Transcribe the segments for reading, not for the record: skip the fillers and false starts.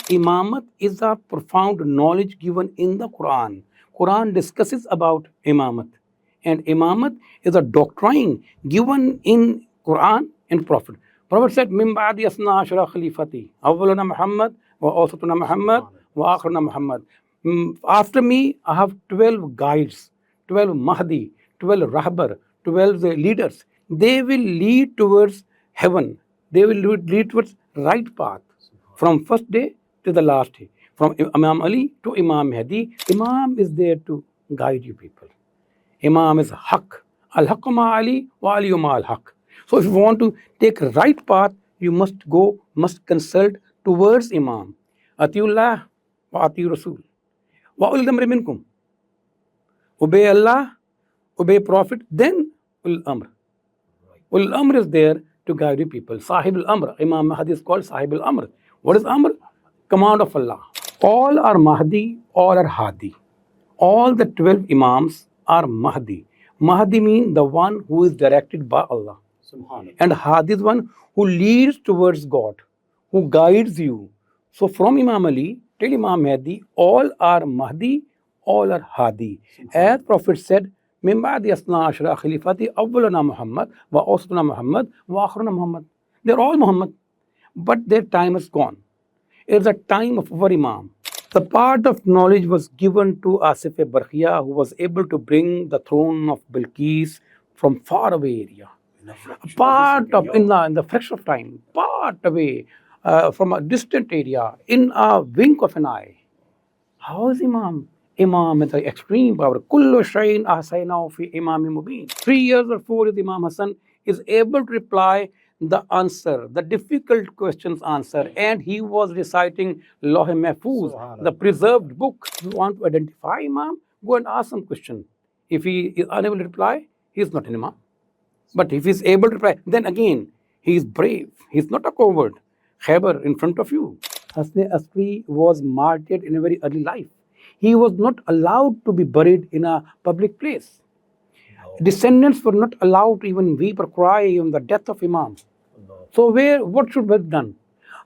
Imamat is a profound knowledge given in the Quran. Quran discusses about Imamat. And Imamat is a doctrine given in Quran and Prophet. Prophet said, Min ba'di asna ashara khalifati. Awwaluna Muhammad, wa awsatuna Muhammad, wa akhiruna Muhammad. After me, I have 12 guides, 12 Mahdi, 12 Rahbar, 12 leaders. They will lead towards heaven. They will lead towards right path from first day to the last day. From Imam Ali to Imam Mahdi. Imam is there to guide you people. Imam is Haq. Al-Haqq ma Ali wa Ali ma al-Haq. So if you want to take right path, you must consult towards Imam. Atiullah wa ati Rasul. Wa ulil amri minkum. Obey Allah, obey Prophet, then ulil amr. Ulil amr is there to guide you people. Sahib al-amr. Imam Mahdi is called Sahib al-amr. What is amr? Command of Allah. All are Mahdi, all are Hadi. All the 12 Imams are Mahdi. Mahdi means the one who is directed by Allah. And Hadi is one who leads towards God, who guides you. So from Imam Ali till Imam Mahdi, all are Mahdi, all are Hadi. As Prophet said, Min ba'di asna ashra khalifati awwaluna Muhammad, wa awsatuna Muhammad, wa akhiruna Muhammad. They're all Muhammad, but their time is gone. It's the time of our Imam. The part of knowledge was given to Asif Barkhia, who was able to bring the throne of Bilqis from far away area. In the fraction of time, part away from a distant area, in a wink of an eye. How is Imam? Imam is the extreme power. Kullu shayin ahsaynahu fi imam mubin. 3 years or 4 years, Imam Hassan is able to reply the answer, the difficult questions answer, and he was reciting Lawh Mahfuz, the preserved book. If you want to identify Imam, go and ask some question. If he is unable to reply, he is not an Imam. But if he is able to reply, then again, he is brave. He is not a coward. Ghaybah in front of you. Hasne Asri was martyred in a very early life. He was not allowed to be buried in a public place. Descendants were not allowed to even weep or cry on the death of Imam. So what should be done?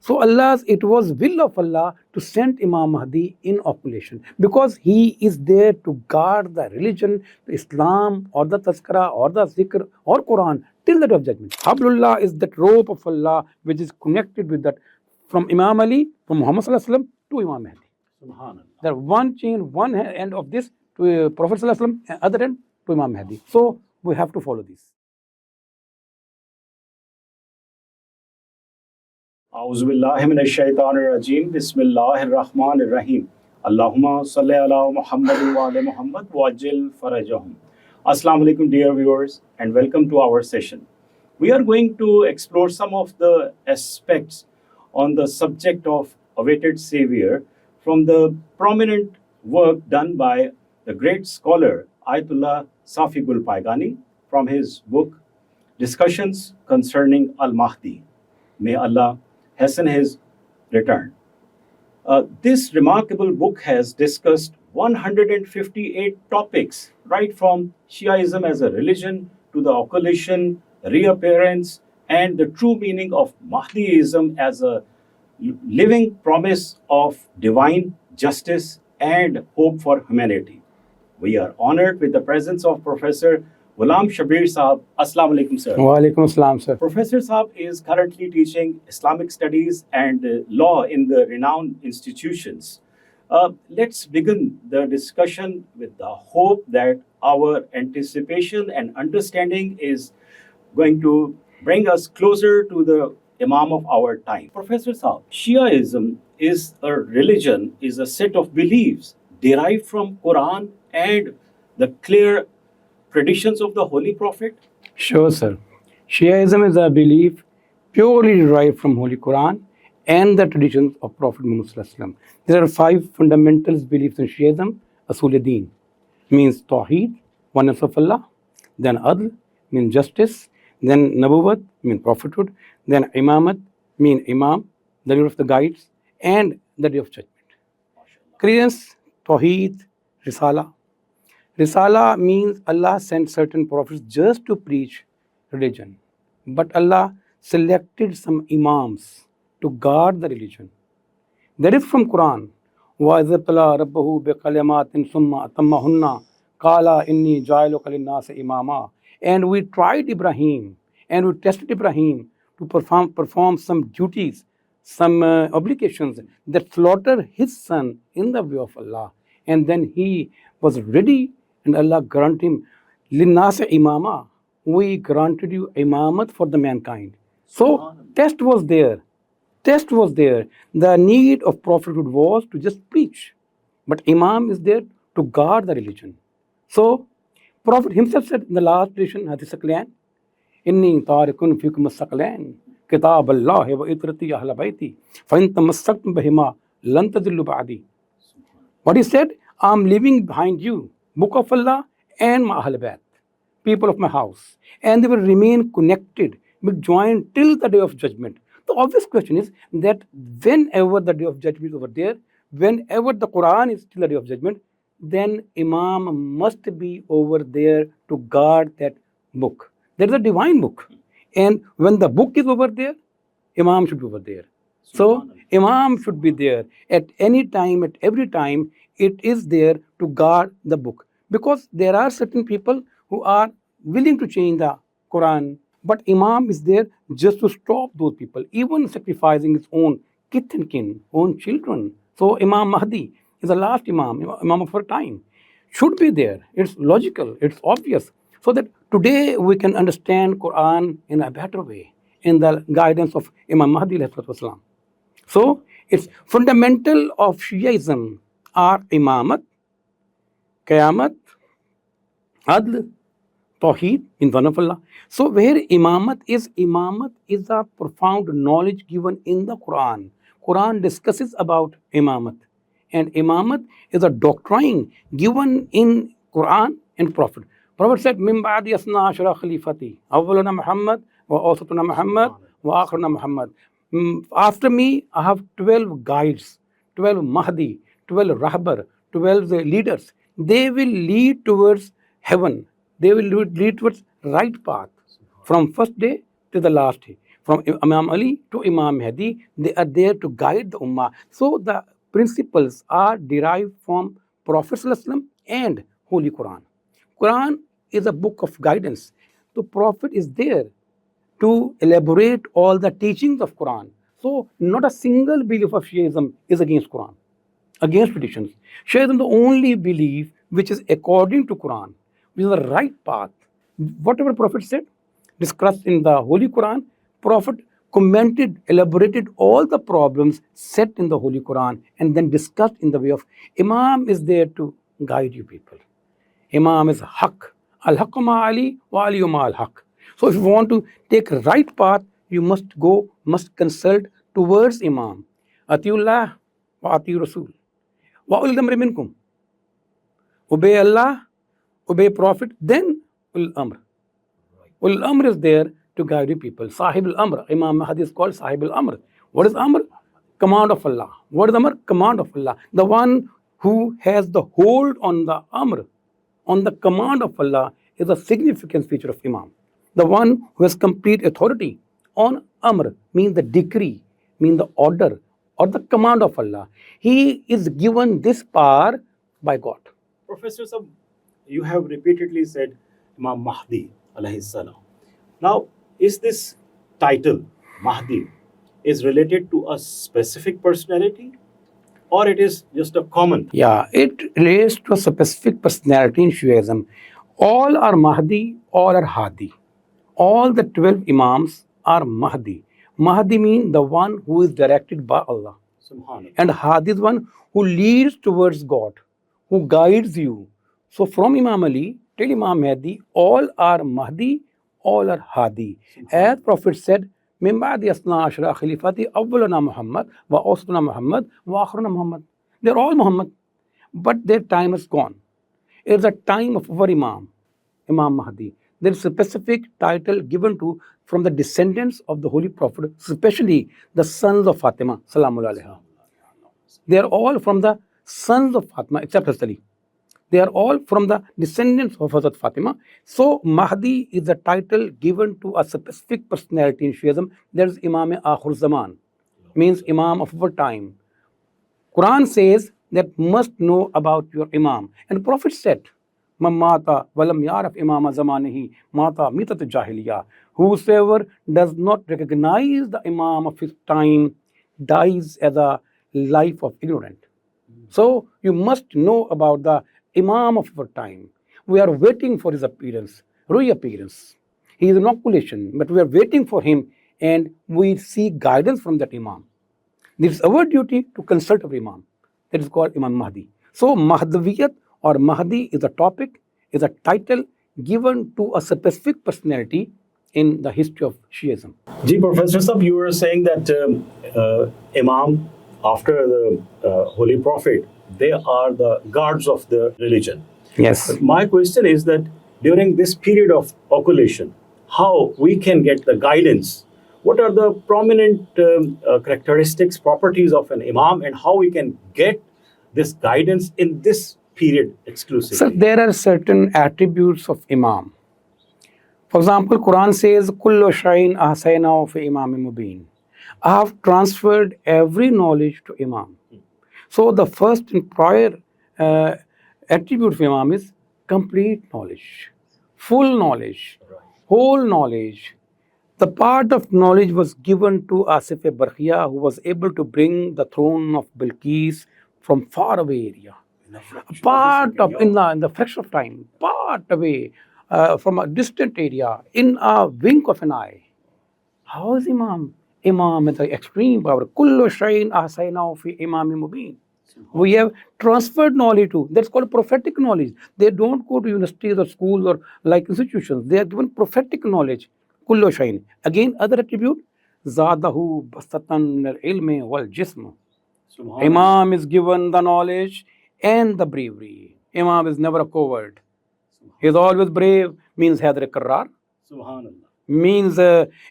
So it was will of Allah to send Imam Mahdi in opulation, because he is there to guard the religion, Islam or the Tazkara or the Zikr or Quran till the day of judgment. Hablullah is that rope of Allah which is connected with that from Imam Ali, from Muhammad Sallallahu Alaihi Wasallam to Imam Mahdi. Subhanallah. There one chain, one end of this to Prophet Sallallahu Alaihi Wasallam, and other end to Imam Mahdi. So we have to follow this. A'udhu billahi minash shaitanir rajeem. Bismillahir rahmanir rahim. Allahumma salli ala Muhammadin wa ala Muhammad wa ajil farajahum. Assalamu alaikum, dear viewers, and welcome to our session. We are going to explore some of the aspects on the subject of awaited savior from the prominent work done by the great scholar Ayatullah Safi Gulpaygani from his book Discussions Concerning Al-Mahdi. May Allah hasten his return. This remarkable book has discussed 158 topics, right from Shiaism as a religion to the occultation, reappearance, and the true meaning of Mahdiism as a living promise of divine justice and hope for humanity. We are honored with the presence of Professor Ghulam Shabir Sahab. Assalamu alaikum, sir. Wa alaikum assalam, sir. Professor Sahab is currently teaching Islamic studies and law in the renowned institutions. Let's begin the discussion with the hope that our anticipation and understanding is going to bring us closer to the Imam of our time. Professor Sahab, Shiaism is a religion, is a set of beliefs derived from Quran and the clear traditions of the Holy Prophet? Sure, sir. Shiaism is a belief purely derived from Holy Quran and the traditions of Prophet Muhammad Sallallahu Alaihi Wasallam. There are 5 fundamental beliefs in Shiaism. Asul-e-Deen means Tawheed, oneness of Allah. Then Adl means justice. Then Nabuwwat means prophethood. Then Imamat means Imam, the leader of the guides, and the day of judgment. Credence, Tawheed, Risala. Risala means Allah sent certain prophets just to preach religion. But Allah selected some Imams to guard the religion. That is from Quran. وَإِذِ ابْتَلَىٰ رَبُّهُ بِكَلِمَاتٍ ثُمَّ أَتَمَّهُنَّ قَالَ إِنِّي جَاعِلُكَ لِلنَّاسِ إِمَامًا. And we tried Ibrahim and we tested Ibrahim to perform some duties, some obligations, that slaughter his son in the way of Allah. And then he was ready, and Allah granted him لِلنَّاسِ إِمَامًا. We granted you imamat for the mankind. So test was there. Test was there. The need of prophethood was to just preach. But Imam is there to guard the religion. So Prophet himself said in the last edition, Hadith Saklan, Inni tarikun fikum saklan, kitab Allah wa itrati ahlabayti, fa in tamassaktum bahima lan tadillu ba'di. What he said, I'm leaving behind you Book of Allah and my Ahlulbayt, people of my house, and they will remain connected, will join till the day of judgment. The obvious question is that whenever the day of judgment is over there, whenever the Quran is till the day of judgment, then Imam must be over there to guard that book. That is a divine book. And when the book is over there, Imam should be over there. So Imam should be there at any time, at every time. It is there to guard the book, because there are certain people who are willing to change the Quran, but Imam is there just to stop those people, even sacrificing his own kith and kin, own children. So Imam Mahdi is the last Imam of our time, should be there. It's logical, it's obvious, so that today we can understand Quran in a better way, in the guidance of Imam Mahdi alayhi salam. So it's fundamental of Shiaism are Imamat, Qayamat, Adl, Tawheed, in one of Allah. So where Imamat is a profound knowledge given in the Quran. Quran discusses about Imamat. And Imamat is a doctrine given in Quran and Prophet. Prophet said, Min ba'di asna ashara khalifati, awwaluna Muhammad, wa awsatuna Muhammad, wa akhiruna Muhammad. After me, I have 12 guides, 12 Mahdi, 12 Rahbar, 12 leaders. They will lead towards heaven. They will lead towards right path from first day to the last day. From Imam Ali to Imam Mahdi, they are there to guide the Ummah. So the principles are derived from Prophet ﷺ and Holy Quran. Quran is a book of guidance. The Prophet is there to elaborate all the teachings of Quran. So not a single belief of Shiaism is against Quran, against traditions. Shiaism the only belief which is according to Quran, which is the right path. Whatever Prophet said, discussed in the Holy Quran, Prophet commented, elaborated all the problems set in the Holy Quran, and then discussed in the way of Imam is there to guide you people. Imam is Haqq. Al-Haqqu ma Ali wa Ali ma al-Haqq. So if you want to take a right path, you must consult towards Imam. Atiullah wa ati Rasul. Wa ulil amri minkum. Obey Allah, obey Prophet, then ulil amr. Ulil amr is there to guide you people. Sahib al-amr. Imam Mahdi is called Sahib al-amr. What is amr? Command of Allah. What is amr? Command of Allah. The one who has the hold on the amr, on the command of Allah, is a significant feature of Imam. The one who has complete authority on amr, means the decree, means the order or the command of Allah. He is given this power by God. Professor, you have repeatedly said Imam Mahdi alayhi salam. Now, is this title, Mahdi, is related to a specific personality, or it is just a common? Yeah, it relates to a specific personality in Shiaism. All are Mahdi, all are Hadi. All the 12 Imams are Mahdi. Mahdi means the one who is directed by Allah. And Hadi is one who leads towards God, who guides you. So from Imam Ali till Imam Mahdi, all are Mahdi, all are Hadi. As Prophet said, Min ba'di asna ashra khalifati awwaluna Muhammad wa awsatuna Muhammad wa akhiruna Muhammad. They are all Muhammad, but their time is gone. It is a time of our Imam, Imam Mahdi. There is a specific title given to from the descendants of the Holy Prophet, especially the sons of Fatima, Salamullah alayha. They are all from the sons of Fatima, except Hazrat Ali. They are all from the descendants of Hazrat Fatima. So Mahdi is the title given to a specific personality in Shiaism. There is Imam-e-Zamana, means Imam of our time. Quran says that must know about your Imam. And Prophet said, Mamata walam yaraf Imam-e-Zamana mata mitat jahiliya. Whosoever does not recognize the Imam of his time dies as a life of ignorant. So you must know about the Imam of our time. We are waiting for his appearance, reappearance. He is inoculation, but we are waiting for him and we seek guidance from that Imam. It is our duty to consult our Imam. That is called Imam Mahdi. So Mahdaviyat or Mahdi is a topic, is a title given to a specific personality in the history of Shiism. Ji, Professor Sab, you were saying that Imam, after the Holy Prophet, they are the guards of the religion. Yes. But my question is that during this period of occultation, how we can get the guidance? What are the prominent characteristics, properties of an Imam, and how we can get this guidance in this period exclusively? So there are certain attributes of Imam. For example, Quran says, Kullu shayin ahsaynahu fi imam mubin. I have transferred every knowledge to Imam. So the first and prior attribute of Imam is complete knowledge, full knowledge, whole knowledge. The part of knowledge was given to Asif-e Barkhia, who was able to bring the throne of Bilqis from far away area. Part of in the fraction of time, part away from a distant area, in a wink of an eye. How is Imam? Imam is the extreme power. Kullu shayin ahsaynahu fi imam mubin. We have transferred knowledge to. That's called prophetic knowledge. They don't go to universities or schools or like institutions. They are given prophetic knowledge. Kullu shayin. Again, other attribute. Zadahu basatan al-ilmi wal jism. Imam is given the knowledge and the bravery. Imam is never a coward. He is always brave, means Hadr Karrar. Subhanallah. Means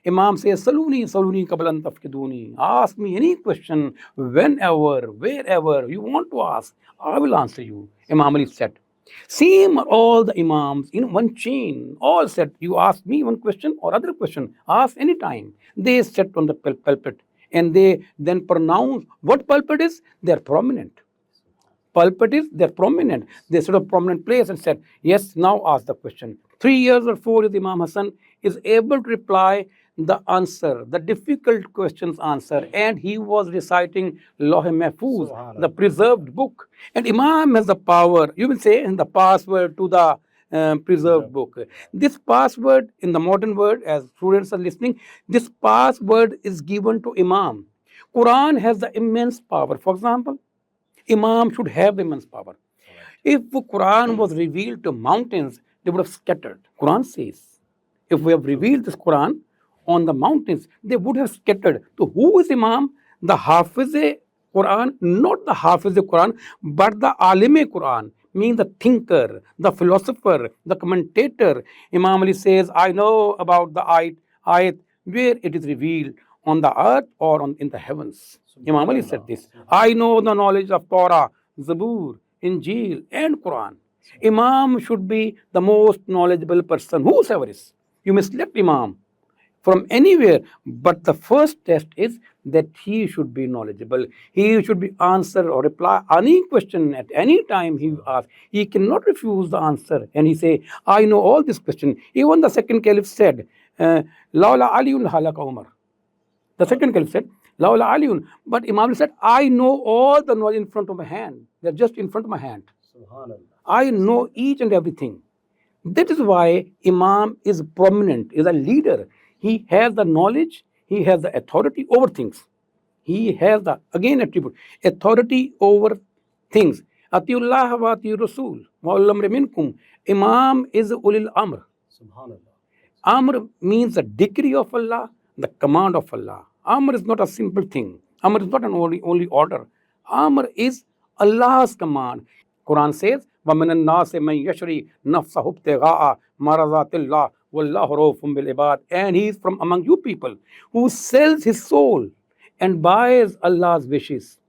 Imam says, Saluni, Saluni Kabalan Tafkiduni. Ask me any question, whenever, wherever you want to ask, I will answer you. Imam Ali said. Same are all the Imams in one chain. All said, you ask me one question or other question, ask any time. They sat on the pulpit and they then pronounce what pulpit is, they are prominent. Pulpit is, they're prominent. They sort of prominent place and said, yes, now ask the question. 3 years or 4 years, Imam Hassan is able to reply the answer, the difficult questions answer. And he was reciting Lawh-e Mahfuz, the preserved book. And Imam has the power, you will say, the password to the preserved book. This password in the modern world, as students are listening, this password is given to Imam. Quran has the immense power. For example, Imam should have immense power. If the Quran was revealed to mountains, they would have scattered. Quran says, if we have revealed this Quran on the mountains, they would have scattered. So who is Imam? The Hafiz-e Quran, not the Hafiz-e Quran, but the Alim-e Quran, means the thinker, the philosopher, the commentator. Imam Ali says, I know about the ayat where it is revealed on the earth or in the heavens. Imam Ali said this. I know the knowledge of Torah, Zabur, Injil, and Quran. Imam should be the most knowledgeable person, whosoever is. You may select Imam from anywhere, but the first test is that he should be knowledgeable. He should be answer or reply any question at any time he asks. He cannot refuse the answer and he say, I know all this question. Even the second caliph said, Lawla Aliyun halaka Umar. The second caliph said, Lawla Aliyun. But Imam said, I know all the knowledge in front of my hand. They're just in front of my hand. I know each and everything. That is why Imam is prominent, is a leader. He has the knowledge, he has the authority over things. He has the, again, attribute, authority over things. Atiullah wa ati Rasul wa ulamri minkum. Imam is ulil amr. Subhanallah. Amr means the decree of Allah, the command of Allah. Amr is not a simple thing. Amr is not an only order. Amr is Allah's command. Quran says, وَمِنَ النَّاسِ مَنْ يَشْرِي نَفْسَهُ ابْتِغَاءَ مَرَضَاتِ اللَّهِ وَاللَّهُ رَءُوفٌ بِالْعِبَادِ. And he is from among you people who sells his soul and buys Allah's wishes,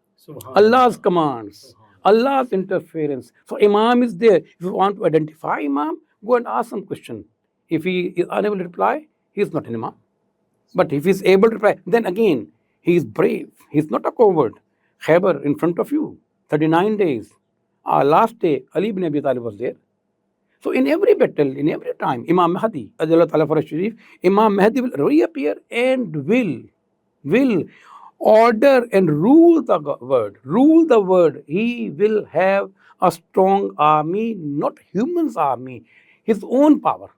Allah's commands, Allah's interference. So Imam is there. If you want to identify Imam, go and ask some question. If he is unable to reply, he is not an Imam. But if he is able to reply, then again, he is brave. He is not a coward. Ghaybah in front of you, 39 days. Last day, Ali ibn Abi Talib was there. So in every battle, in every time, Imam Mahdi, Ayatullah Ta'ala for Sharif, Imam Mahdi will reappear and will order and rule the world. Rule the world. He will have a strong army, not humans' army, his own power.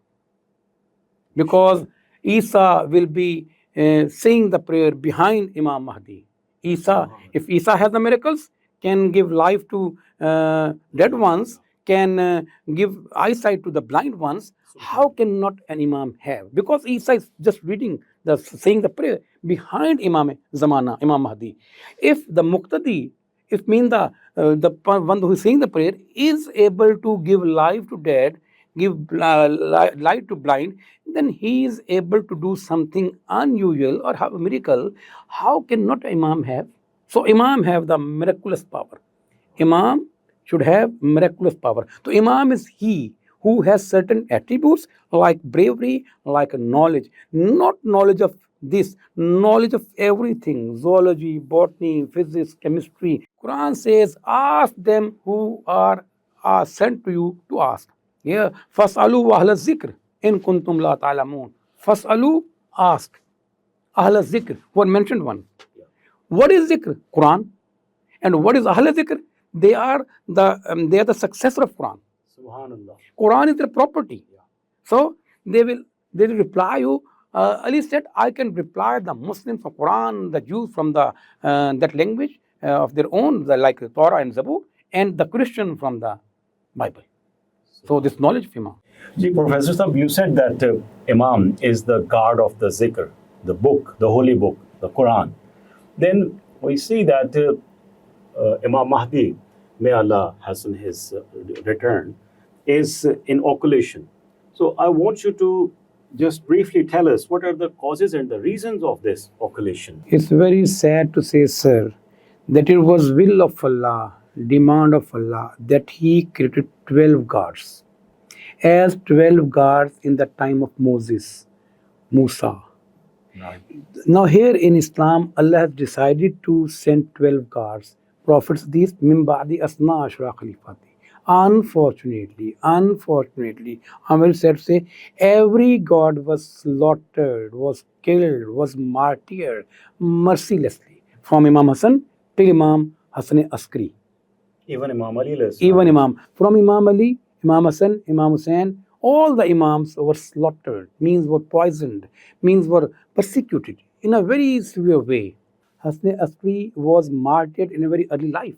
Because Isa will be saying the prayer behind Imam Mahdi. If Isa has the miracles, can give life to dead ones, can give eyesight to the blind ones, how cannot an Imam have? Because Isa is just saying the prayer behind Imam-e-Zamana, Imam Mahdi. If the Muqtadi, if the one who is saying the prayer is able to give life to dead, give light to blind, then he is able to do something unusual or have a miracle. How cannot Imam have? So Imam have the miraculous power. Imam should have miraculous power. So Imam is he who has certain attributes like bravery, like knowledge, not knowledge of this, knowledge of everything, zoology, botany, physics, chemistry. Quran says, ask them who are sent to you to ask. Yeah, fas'alu ahla zikr in kuntum la ta'lamun. Fas'alu, ask. Ahla zikr, one mentioned one. What is zikr? Quran. And what is ahla zikr? They are the successor of Quran. Subhanallah. Quran is their property. So they will reply you. Ali said, I can reply the Muslims from Quran, the Jews from the that language of their own, like Torah and Zabur, and the Christian from the Bible. So this knowledge of Imam. See, Professor Saab, you said that Imam is the guard of the zikr, the book, the holy book, the Quran. Then we see that Imam Mahdi, may Allah hasten his return, is in occultation. So I want you to just briefly tell us what are the causes and the reasons of this occultation. It's very sad to say, sir, that it was will of Allah, demand of Allah, that He created 12 gods. As 12 gods in the time of Musa. Right. Now here in Islam, Allah has decided to send 12 gods, prophets, these min ba'di asna ashra khalifati. Unfortunately, I'm very sad to say, every god was slaughtered, was killed, was martyred mercilessly. From Imam Hassan till Imam Hassan Askari. Even Imam Ali. Even Imam. From Imam Ali, Imam Hassan, Imam Hussain, all the Imams were slaughtered, means were poisoned, means were persecuted in a very severe way. Hassan Askari was martyred in a very early life.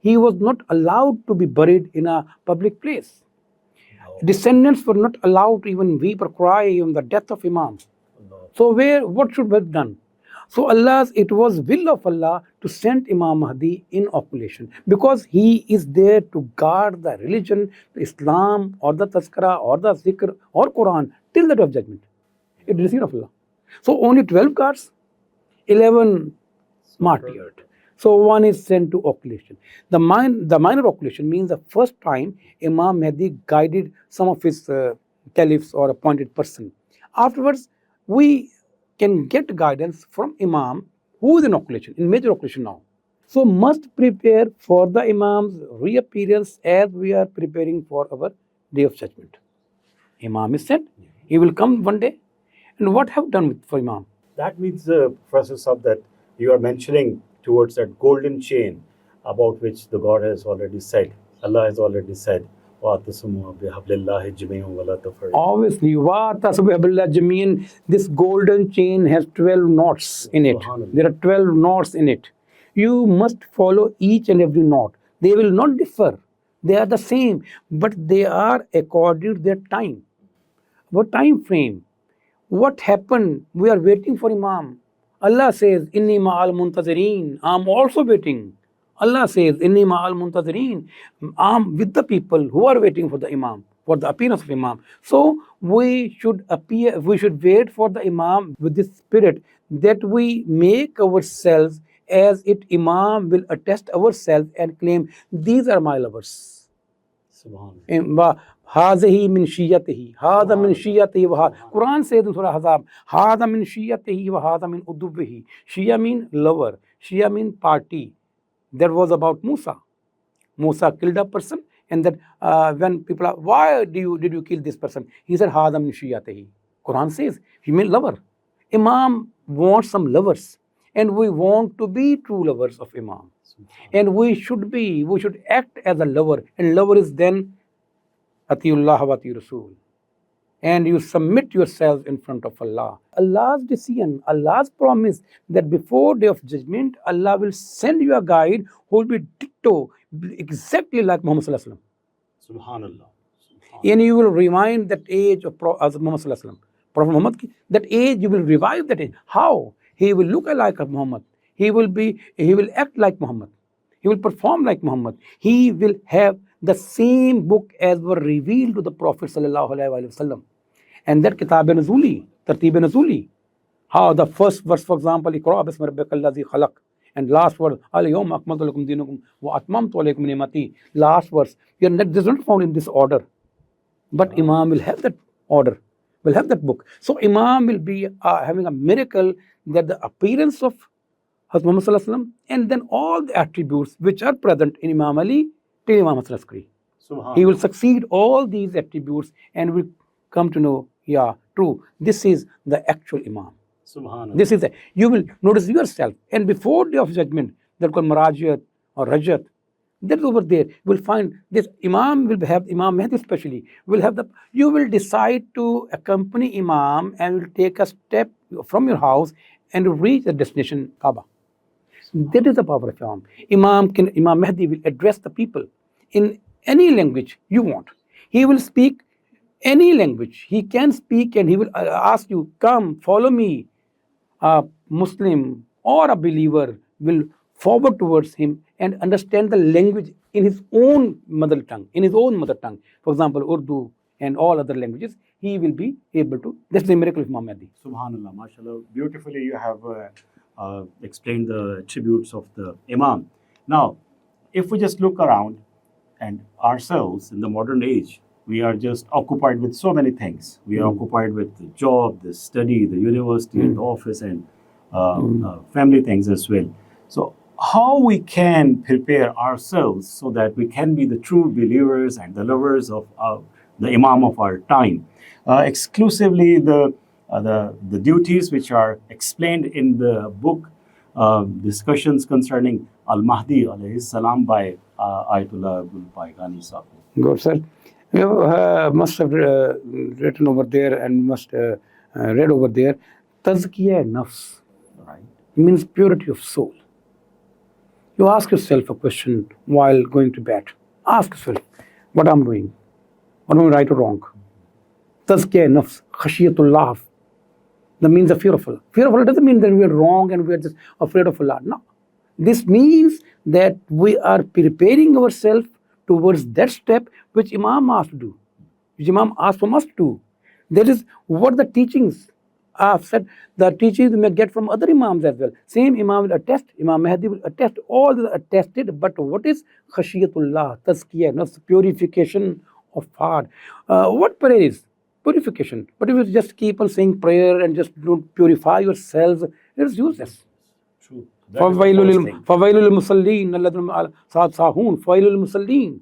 He was not allowed to be buried in a public place. Descendants were not allowed to even weep or cry on the death of Imams. So what should be done? So it was will of Allah to send Imam Mahdi in occultation, because he is there to guard the religion, the Islam or the Tazkara or the Zikr or Quran till the day of judgment. It is the of Allah. So only 12 guards, 11 martyred. So one is sent to occultation. The minor occultation means the first time Imam Mahdi guided some of his caliphs or appointed person. Afterwards, we can get guidance from Imam who is in occultation, in major occultation now. So must prepare for the Imam's reappearance as we are preparing for our day of judgment. Imam is sent, he will come one day. And what have done for Imam? That means, Professor Saab, that you are mentioning towards that golden chain about which the God has already said, Allah has already said, Obviously, this golden chain has 12 knots in it. There are 12 knots in it. You must follow each and every knot. They will not differ. They are the same, but they are according to their time. What time frame? What happened? We are waiting for Imam. Allah says, Inni ma'al muntazireen. I'm also waiting. Allah says, Inni ma'al muntazireen. I'm with the people who are waiting for the Imam, for the appearance of Imam. So we should wait for the Imam with this spirit that we make ourselves as it Imam will attest ourselves and claim, these are my lovers. Subhanallah. Hazihi min shiyatihi, hada min shiyatihi wa Quran says in Surah Ahzab, hada min shiyatihi wa hada min udubbihi. Shia mean lover, Shia mean party. That was about Musa. Musa killed a person, and that when people are, why did you kill this person? He said, Hadam nishiyatehi. Quran says, female lover. Imam wants some lovers, and we want to be true lovers of Imam. And we should act as a lover, and lover is then Atiullah wa ati Rasul. And you submit yourself in front of Allah. Allah's decision, Allah's promise that before day of judgment, Allah will send you a guide who will be ditto, exactly like Muhammad Sallallahu Alaihi Wasallam. Subhanallah. And you will rewind that age of Muhammad Sallallahu Alaihi Wasallam. Prophet Muhammad, that age, you will revive that age. How? He will look like Muhammad. He will act like Muhammad. He will perform like Muhammad. He will have the same book as were revealed to the Prophet Sallallahu Alaihi Wasallam. And that Kitab-e-Nuzuli, Tartib-e-Nuzuli, how the first verse, for example, Iqra bismi rabbikal ladzi khalaq, and last word, Al-yawma akmaltu lakum dinakum wa atmamtu alaykum ni'mati, last verse. This is not found in this order. But Imam will have that order, will have that book. So Imam will be having a miracle that the appearance of Hazrat Muhammad Sallallahu Alaihi Wasallam, and then all the attributes which are present in Imam Ali till Imam Hassan Askari. He will succeed all these attributes and will come to know, yeah, true, this is the actual Imam. This is you will notice yourself. And before day of judgment, that called Marajat or Rajat, that is over there. You will find this Imam will have, Imam Mahdi especially, will have you will decide to accompany Imam and will take a step from your house and reach the destination Kaaba. That is the power of Imam. Imam Mahdi will address the people in any language you want. He will speak any language. He can speak and he will ask you, come, follow me. A Muslim or a believer will forward towards him and understand the language in his own mother tongue. For example, Urdu and all other languages, he will be able to. That's the miracle of Imam Mahdi. Subhanallah, mashallah. Beautifully you have explained the attributes of the Imam. Now, if we just look around and ourselves in the modern age, we are just occupied with so many things. We are occupied with the job, the study, the university, and the office, and family things as well. So how we can prepare ourselves so that we can be the true believers and the lovers of the Imam of our time. Exclusively the duties which are explained in the book Discussions Concerning Al-Mahdi alayhi salam by Ayatullah Gulpaygani Safi. Good, sir. You must have written over there and must read over there. Tazkiyah nafs, right, means purity of soul. You ask yourself a question while going to bed. Ask yourself, what I'm doing? What am I right or wrong? Tazkiyah nafs, khashiyatullah. That means the fear of Allah. Fear of Allah doesn't mean that we are wrong and we are just afraid of Allah. No. This means that we are preparing ourselves towards that step which Imam asked to do, which Imam asked from us to do. That is what the teachings I've said. The teachings we may get from other Imams as well. Same Imam will attest, Imam Mahdi will attest, all the attested. But what is khashiyatullah, tazkiyah, nafs, purification of heart? What prayer is? Purification. But if you just keep on saying prayer and just don't purify yourselves, it is useless. True. فَوَيْلُ لِلْمُصَلِّينَ الَّذِينَ سَاهُونَ فَوَيْلُ لِلْمُصَلِّينَ.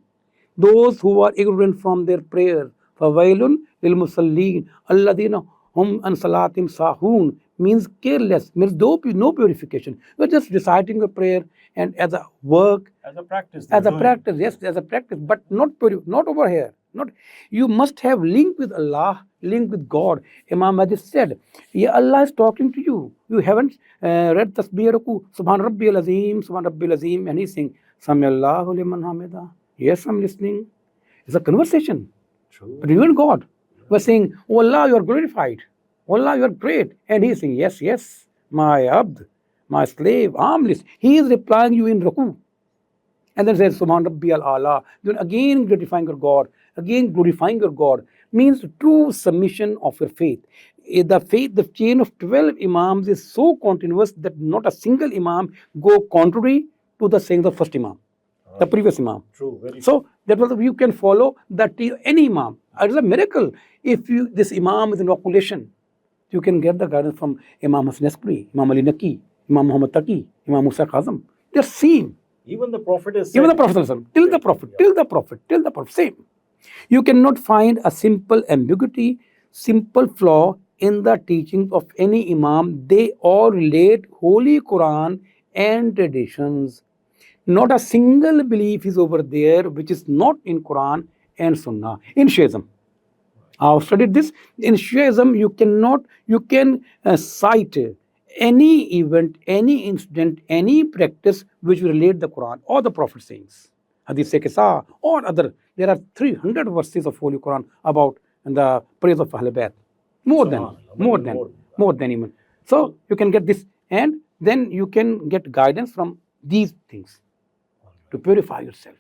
Those who are ignorant from their prayer. فَوَيْلٌ لِلْمُصَلِّينَ الَّذِينَ هُمْ عَنْ صَلَاتِهِمْ سَاهُونَ means careless, means no purification. You are just reciting your prayer and as a work, as a practice, yes, as a practice, but not over here. Not, you must have link with Allah, link with God. Imam Mahdi said, yeah, Allah is talking to you. You haven't read Tasbih Ruku, Subhan Rabbil Azim, Subhan Rabbil Azim, and he's saying, Sami Allahu liman hamida. Yes, I'm listening. It's a conversation. True. But you and God were saying, oh Allah, you are glorified. Oh Allah, you are great. And he's saying, yes, yes, my abd, my slave, I'm listening. He is replying you in Ruku. And then says, Subhan Rabbi al-Ala. Then again glorifying your God. Again glorifying your God means true submission of your faith. The chain of 12 Imams is so continuous that not a single Imam go contrary to the saying of the first Imam, the previous Imam. True. So that was you can follow that any Imam. It is a miracle. If this Imam is inoculation, you can get the guidance from Imam Hassan Askari, Imam Ali Naqi, Imam Muhammad Taqi, Imam Musa Kazam. They are same. Even the Prophet is Even the said- Prophet, ﷺ, till the Prophet, till the Prophet, till the Prophet, same. You cannot find a simple ambiguity, simple flaw in the teachings of any Imam. They all relate Holy Quran and traditions. Not a single belief is over there which is not in Quran and Sunnah. In Shiism, I've studied this. In Shiism, you can cite any event, any incident, any practice which relate the Quran or the Prophet sayings, Hadith Kisa or other. There are 300 verses of Holy Quran about the praise of Ahlulbayt. More than even. So you can get this, and then you can get guidance from these things to purify yourself.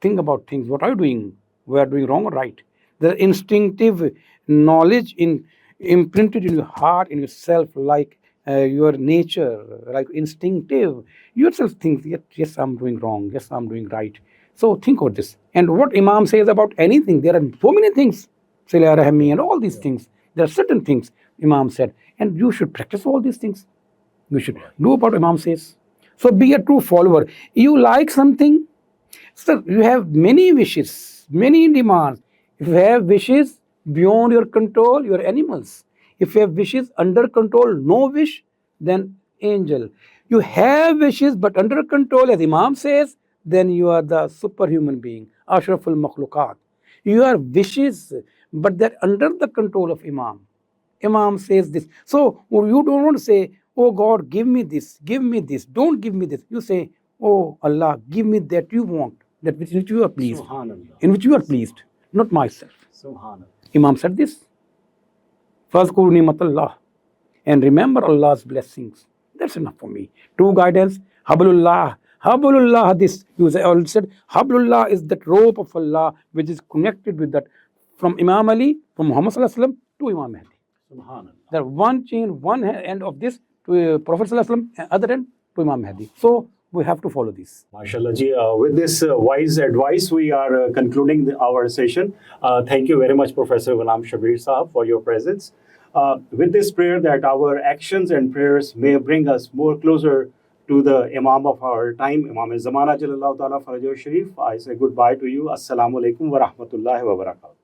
Think about things. What are you doing? We are doing wrong or right? The instinctive knowledge imprinted in your heart, in yourself, like your nature, like instinctive. Yourself thinks, yes, I'm doing wrong. Yes, I'm doing right. So think about this. And what Imam says about anything, there are so many things. Sila Rahmi and all these things. There are certain things Imam said. And you should practice all these things. You should do what Imam says. So be a true follower. You like something, sir, you have many wishes, many demands. If you have wishes beyond your control, you are animals. If you have wishes under control, no wish, then angel. You have wishes but under control, as Imam says, then you are the superhuman being, Ashraful Makhluqat. You are wishes, but they're under the control of Imam. Imam says this. So you don't want to say, oh God, give me this, don't give me this. You say, oh Allah, give me that you want, that which you are pleased, in which you are pleased, not myself. Imam said this. Fazkur ni'matallah, and remember Allah's blessings. That's enough for me. True guidance, Hablullah. Hablullah, this, you already said, Hablullah is that rope of Allah which is connected with that, from Imam Ali, from Muhammad Sallallahu Alaihi Wasallam to Imam Mahdi. There one chain, one end of this to Prophet Sallallahu Alaihi Wasallam, and other end to Imam Mahdi. So we have to follow this. MashaAllah ji, with this wise advice, we are concluding our session. Thank you very much, Professor Ghulam Shabir Sahab, for your presence. With this prayer that our actions and prayers may bring us more closer to the Imam of our time, Imam-e-Zamana Jalallahu Ta'ala Farajahu Sharif, I say goodbye to you. Assalamu alaikum wa rahmatullahi wa barakatuh.